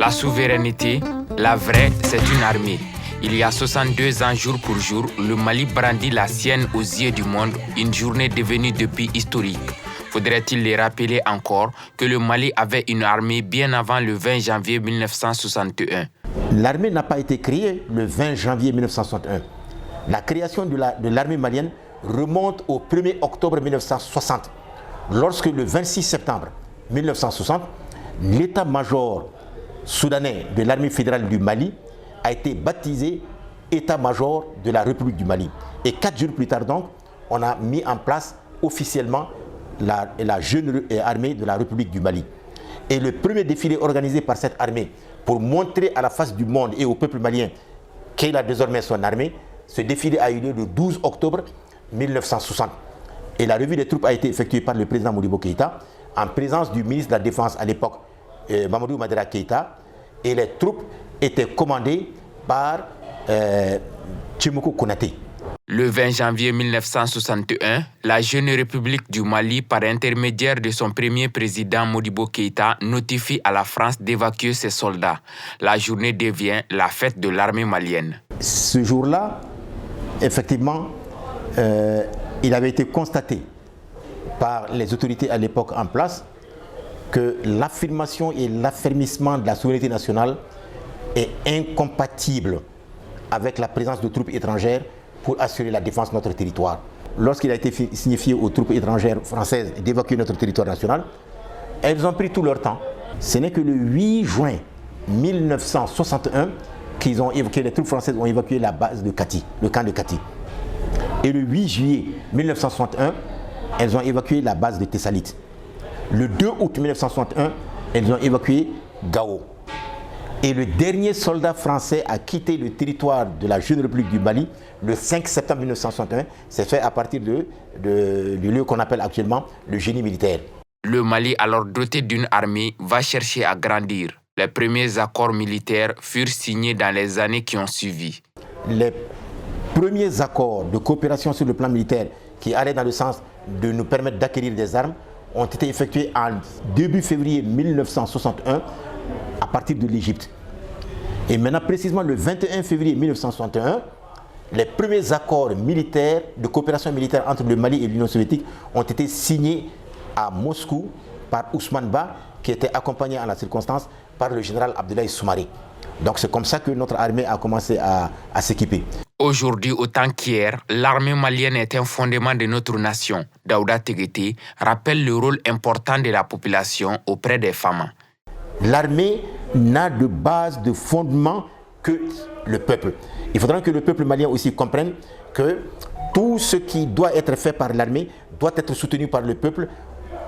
La souveraineté, la vraie, c'est une armée. Il y a 62 ans, jour pour jour, le Mali brandit la sienne aux yeux du monde, une journée devenue depuis historique. Faudrait-il les rappeler encore que le Mali avait une armée bien avant le 20 janvier 1961. L'armée n'a pas été créée le 20 janvier 1961. La création de l'armée malienne remonte au 1er octobre 1960, lorsque le 26 septembre 1960, l'état-major soudanais de l'armée fédérale du Mali a été baptisé état-major de la République du Mali. Et 4 jours plus tard donc, on a mis en place officiellement la jeune armée de la République du Mali. Et le premier défilé organisé par cette armée pour montrer à la face du monde et au peuple malien qu'elle a désormais son armée, ce défilé a eu lieu le 12 octobre 1960. Et la revue des troupes a été effectuée par le président Modibo Keïta en présence du ministre de la Défense à l'époque, Mamadou Madera Keïta, et les troupes étaient commandées par Tchimoukou Konaté. Le 20 janvier 1961, la jeune République du Mali, par intermédiaire de son premier président Modibo Keïta, notifie à la France d'évacuer ses soldats. La journée devient la fête de l'armée malienne. Ce jour-là, effectivement, il avait été constaté par les autorités à l'époque en place que l'affirmation et l'affermissement de la souveraineté nationale est incompatible avec la présence de troupes étrangères pour assurer la défense de notre territoire. Lorsqu'il a été signifié aux troupes étrangères françaises d'évacuer notre territoire national, elles ont pris tout leur temps. Ce n'est que le 8 juin 1961 que les troupes françaises ont évacué la base de Kati, le camp de Kati. Et le 8 juillet 1961, elles ont évacué la base de Tessalit. Le 2 août 1961, elles ont évacué Gao. Et le dernier soldat français a quitté le territoire de la jeune République du Mali le 5 septembre 1961. C'est fait à partir du lieu qu'on appelle actuellement le génie militaire. Le Mali, alors doté d'une armée, va chercher à grandir. Les premiers accords militaires furent signés dans les années qui ont suivi. Les premiers accords de coopération sur le plan militaire qui allaient dans le sens de nous permettre d'acquérir des armes ont été effectués en début février 1961 à partir de l'Égypte. Et maintenant, précisément le 21 février 1961, les premiers accords militaires, de coopération militaire entre le Mali et l'Union soviétique ont été signés à Moscou par Ousmane Ba, qui était accompagné en la circonstance par le général Abdoulaye Soumaré. Donc c'est comme ça que notre armée a commencé à s'équiper. Aujourd'hui, autant qu'hier, l'armée malienne est un fondement de notre nation. Daouda Teguete rappelle le rôle important de la population auprès des femmes. L'armée n'a de base, de fondement que le peuple. Il faudra que le peuple malien aussi comprenne que tout ce qui doit être fait par l'armée doit être soutenu par le peuple,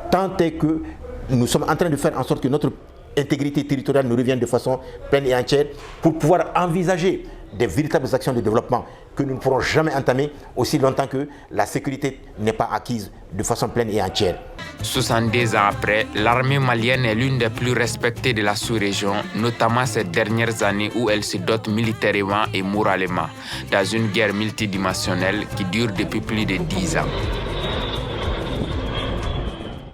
tant est que nous sommes en train de faire en sorte que notre intégrité territoriale nous revienne de façon pleine et entière pour pouvoir envisager des véritables actions de développement que nous ne pourrons jamais entamer aussi longtemps que la sécurité n'est pas acquise de façon pleine et entière. 62 ans après, l'armée malienne est l'une des plus respectées de la sous-région, notamment ces dernières années où elle se dote militairement et moralement, dans une guerre multidimensionnelle qui dure depuis plus de 10 ans.